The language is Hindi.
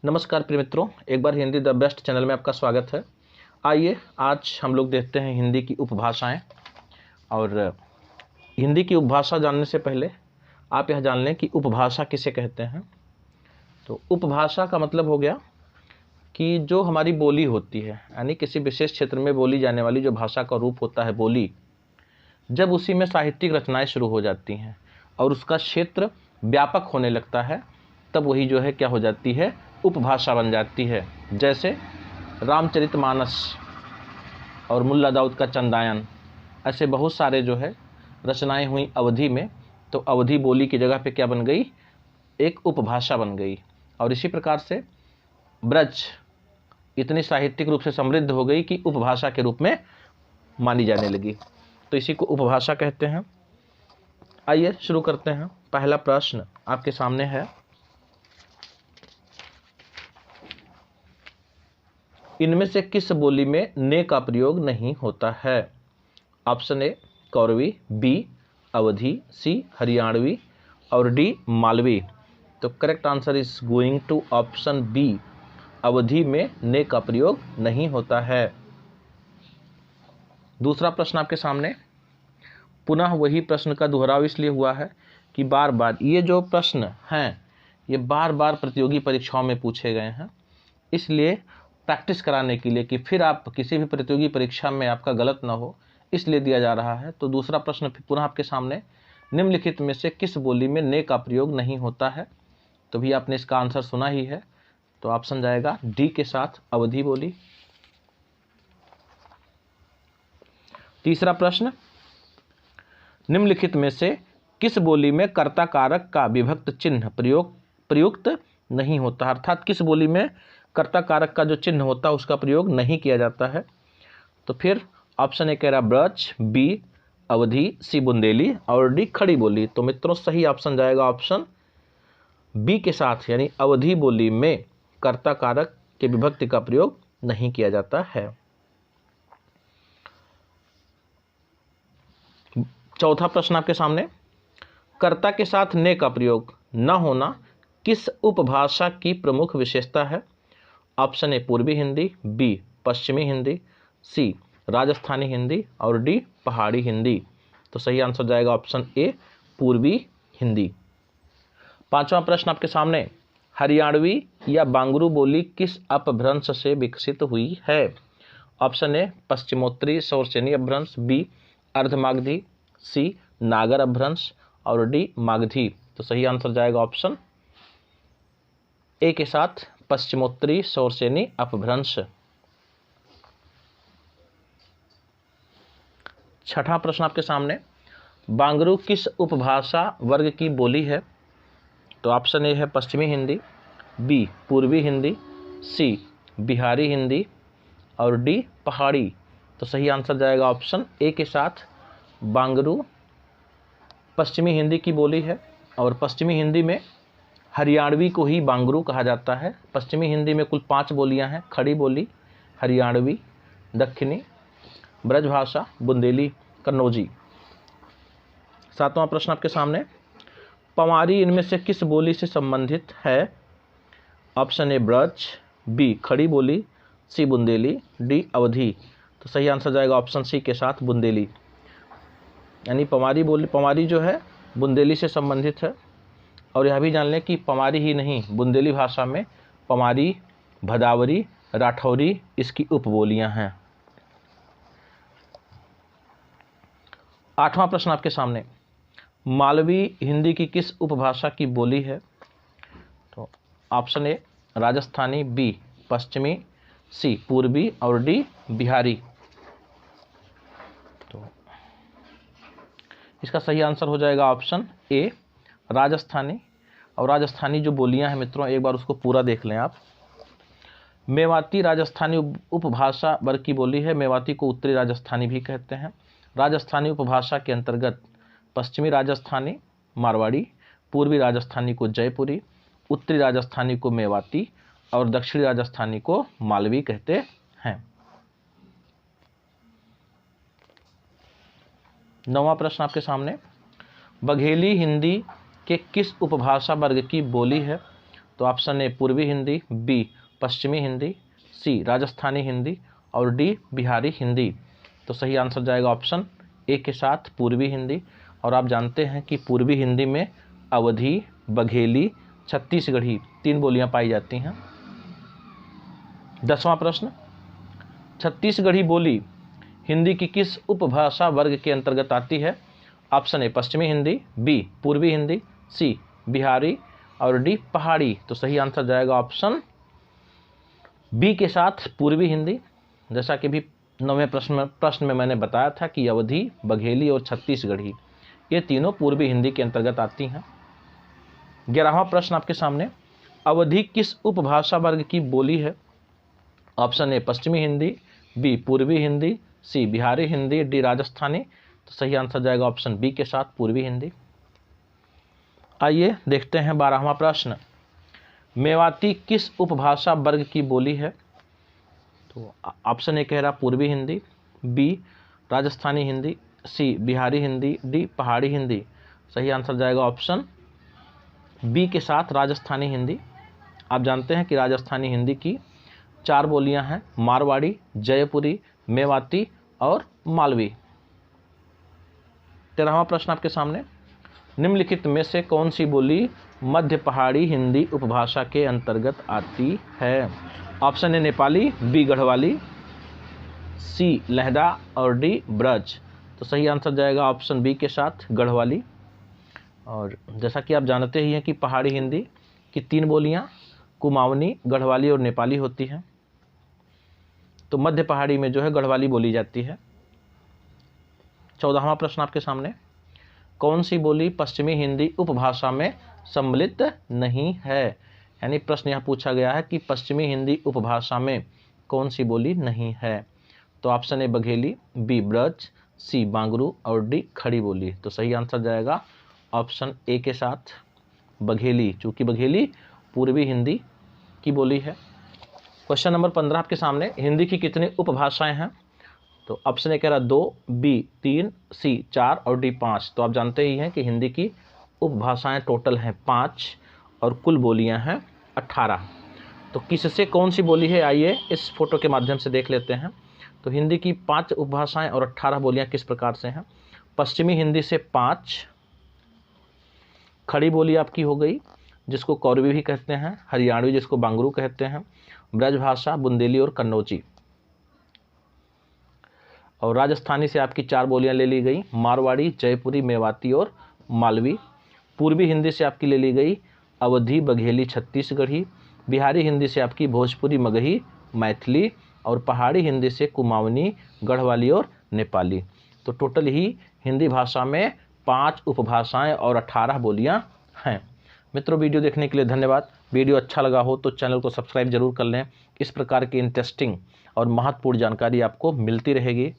नमस्कार प्रिय मित्रों, एक बार हिंदी द बेस्ट चैनल में आपका स्वागत है। आइए आज हम लोग देखते हैं हिंदी की उपभाषाएं। और हिंदी की उपभाषा जानने से पहले आप यह जान लें कि उपभाषा किसे कहते हैं। तो उपभाषा का मतलब हो गया कि जो हमारी बोली होती है, यानी किसी विशेष क्षेत्र में बोली जाने वाली जो भाषा का रूप होता है बोली, जब उसी में साहित्यिक रचनाएं शुरू हो जाती हैं और उसका क्षेत्र व्यापक होने लगता है, तब वही जो है क्या हो जाती है, उपभाषा बन जाती है। जैसे रामचरितमानस और मुल्ला दाऊद का चंदायन, ऐसे बहुत सारे जो है रचनाएं हुई अवधी में, तो अवधी बोली की जगह पे क्या बन गई, एक उपभाषा बन गई। और इसी प्रकार से ब्रज इतनी साहित्यिक रूप से समृद्ध हो गई कि उपभाषा के रूप में मानी जाने लगी, तो इसी को उपभाषा कहते हैं। आइए शुरू करते हैं। पहला प्रश्न आपके सामने है, इनमें से किस बोली में ने का प्रयोग नहीं होता है। Option A Kauravi, B Awadhi, C Haryanvi और डी मालवी। तो correct answer is going to option B, Awadhi में ने का प्रयोग नहीं होता है। दूसरा प्रश्न आपके सामने, पुनः वही प्रश्न का दोहराव इसलिए हुआ है कि बार बार ये जो प्रश्न हैं ये बार बार प्रतियोगी परीक्षाओं में पूछे गए हैं, इसलिए प्रैक्टिस कराने के लिए कि फिर आप किसी भी प्रतियोगी परीक्षा में आपका गलत ना हो, इसलिए दिया जा रहा है। तो दूसरा प्रश्न पुनः आपके सामने, निम्नलिखित में से किस बोली में ने का प्रयोग नहीं होता है। तो भी आपने इसका आंसर सुना ही है, तो ऑप्शन जाएगा डी के साथ, अवधी बोली। तीसरा प्रश्न, निम्नलिखित में से किस बोली में कर्ता कारक का विभक्त चिन्ह प्रयुक्त नहीं होता, अर्थात किस बोली में कर्ता कारक का जो चिन्ह होता है उसका प्रयोग नहीं किया जाता है। तो फिर ऑप्शन ए कह रहा ब्रज, बी अवधी, सी बुंदेली और डी खड़ी बोली। तो मित्रों सही ऑप्शन जाएगा ऑप्शन बी के साथ, यानी अवधी बोली में कर्ता कारक के विभक्ति का प्रयोग नहीं किया जाता है। चौथा प्रश्न आपके सामने, कर्ता के साथ ने का प्रयोग न होना किस उपभाषा की प्रमुख विशेषता है। ऑप्शन ए पूर्वी हिंदी, बी पश्चिमी हिंदी, सी राजस्थानी हिंदी और डी पहाड़ी हिंदी। तो सही आंसर जाएगा ऑप्शन ए पूर्वी हिंदी। पांचवा प्रश्न आपके सामने, हरियाणवी या बांगरू बोली किस अपभ्रंश से विकसित हुई है। ऑप्शन ए पश्चिमोत्तरी शौरसेनी अपभ्रंश, बी अर्धमागधी, सी नागर अपभ्रंश और डी मागधी। तो सही आंसर जाएगा ऑप्शन ए के साथ, पश्चिमोत्तरी शौरसेनी अपभ्रंश। छठा प्रश्न आपके सामने, बांगरू किस उपभाषा वर्ग की बोली है। तो ऑप्शन ए है पश्चिमी हिंदी, बी पूर्वी हिंदी, सी बिहारी हिंदी और डी पहाड़ी। तो सही आंसर जाएगा ऑप्शन ए के साथ, बांगरू पश्चिमी हिंदी की बोली है। और पश्चिमी हिंदी में हरियाणवी को ही बांगरू कहा जाता है। पश्चिमी हिंदी में कुल 5 बोलियां हैं, खड़ी बोली, हरियाणवी, दक्षिणी, ब्रजभाषा, बुंदेली, कन्नौजी। सातवां प्रश्न आपके सामने, पवारी इनमें से किस बोली से संबंधित है। ऑप्शन ए ब्रज, बी खड़ी बोली, सी बुंदेली, डी अवधी। तो सही आंसर जाएगा ऑप्शन सी के साथ, बुंदेली। यानी पवारी जो है बुंदेली से संबंधित है। और यह भी जान लें कि पवारी ही नहीं, बुंदेली भाषा में पवारी, भदावरी, राठौरी इसकी उपबोलियां हैं। आठवां प्रश्न आपके सामने, मालवी हिंदी की किस उपभाषा की बोली है। तो ऑप्शन ए राजस्थानी, बी पश्चिमी, सी पूर्वी और डी बिहारी। तो इसका सही आंसर हो जाएगा ऑप्शन ए राजस्थानी। और राजस्थानी जो बोलियां हैं मित्रों, एक बार उसको पूरा देख लें आप। मेवाती राजस्थानी उपभाषा वर्ग की बोली है। मेवाती को उत्तरी राजस्थानी भी कहते हैं। राजस्थानी उपभाषा के अंतर्गत पश्चिमी राजस्थानी मारवाड़ी, पूर्वी राजस्थानी को जयपुरी, उत्तरी राजस्थानी को मेवाती और दक्षिणी राजस्थानी को मालवी कहते हैं। नौवां प्रश्न आपके सामने, बघेली हिंदी के किस उपभाषा वर्ग की बोली है। तो ऑप्शन ए पूर्वी हिंदी, बी पश्चिमी हिंदी, सी राजस्थानी हिंदी और डी बिहारी हिंदी। तो सही आंसर जाएगा ऑप्शन ए के साथ पूर्वी हिंदी। और आप जानते हैं कि पूर्वी हिंदी में अवधी, बघेली, छत्तीसगढ़ी 3 बोलियां पाई जाती हैं। 10वां प्रश्न, छत्तीसगढ़ी बोली हिंदी की किस उपभाषा वर्ग के अंतर्गत आती है? ऑप्शन ए पश्चिमी हिंदी, बी पूर्वी हिंदी, सी बिहारी और डी पहाड़ी। तो सही आंसर जाएगा ऑप्शन बी के साथ पूर्वी हिंदी। जैसा कि भी 9वें प्रश्न में मैंने बताया था कि अवधी, बघेली और छत्तीसगढ़ी ये तीनों पूर्वी हिंदी के अंतर्गत आती हैं। 11वां प्रश्न आपके सामने, अवधी किस उपभाषा वर्ग की बोली है? ऑप्शन ए पश्चिमी हिंदी, बी पूर्वी हिंदी, सी बिहारी हिंदी, डी राजस्थानी। तो सही आंसर जाएगा ऑप्शन बी के साथ पूर्वी हिंदी। आइए देखते हैं 12वां प्रश्न, मेवाती किस उपभाषा वर्ग की बोली है? तो ऑप्शन ए कह रहा पूर्वी हिंदी, बी राजस्थानी हिंदी, सी बिहारी हिंदी, डी पहाड़ी हिंदी। सही आंसर जाएगा ऑप्शन बी के साथ राजस्थानी हिंदी। आप जानते हैं कि राजस्थानी हिंदी की 4 बोलियां हैं, मारवाड़ी, जयपुरी, मेवाती और मालवी। 13वां प्रश्न आपके सामने, निम्नलिखित में से कौन सी बोली मध्य पहाड़ी हिंदी उपभाषा के अंतर्गत आती है? Option A Nepali, B Garhwali, C Lahnda और डी ब्रज। तो सही आंसर जाएगा ऑप्शन बी के साथ गढ़वाली। और जैसा कि आप जानते ही हैं कि पहाड़ी हिंदी की 3 बोलियां कुमाऊनी, गढ़वाली और नेपाली होती हैं। तो मध्य पहाड़ी में जो है गढ़वाली बोली जाती है। 14वां प्रश्न आपके सामने, कौन सी बोली पश्चिमी हिंदी उपभाषा में सम्मिलित नहीं है? यानी प्रश्न यहाँ पूछा गया है कि पश्चिमी हिंदी उपभाषा में कौन सी बोली नहीं है? तो option A Bagheli, B Braj, C Bangru और डी खड़ी बोली। तो सही आंसर जाएगा ऑप्शन ए के साथ बघेली, चूँकि बघेली पूर्वी हिंदी की बोली है। क्वेश्चन नंबर 15 आपके सामने, हिंदी की कितनी उपभाषाएं हैं? तो ऑप्शन ए कह रहा 2, बी 3, सी 4 और डी 5। तो आप जानते ही हैं कि हिंदी की उपभाषाएं टोटल हैं 5 और कुल बोलियां हैं 18। तो किससे कौन सी बोली है, आइए इस फोटो के माध्यम से देख लेते हैं। तो हिंदी की 5 उपभाषाएं और 18 बोलियां किस प्रकार से हैं? पश्चिमी हिंदी से 5, खड़ी बोली आपकी हो गई जिसको कौरवी भी कहते हैं, हरियाणवी जिसको बांगरू कहते हैं, ब्रजभाषा, बुंदेली और कन्नौजी। और राजस्थानी से आपकी 4 बोलियां ले ली गई, मारवाड़ी, जयपुरी, मेवाती और मालवी। पूर्वी हिंदी से आपकी ले ली गई अवधी, बघेली, छत्तीसगढ़ी। बिहारी हिंदी से आपकी भोजपुरी, मगही, मैथिली। और पहाड़ी हिंदी से कुमाऊनी, गढ़वाली और नेपाली। तो टोटल ही हिंदी भाषा में 5 उपभाषाएं और 18 बोलियां हैं। मित्रों, वीडियो देखने के लिए धन्यवाद। वीडियो अच्छा लगा हो तो चैनल को सब्सक्राइब जरूर कर लें। इस प्रकार की इंटरेस्टिंग और महत्वपूर्ण जानकारी आपको मिलती रहेगी।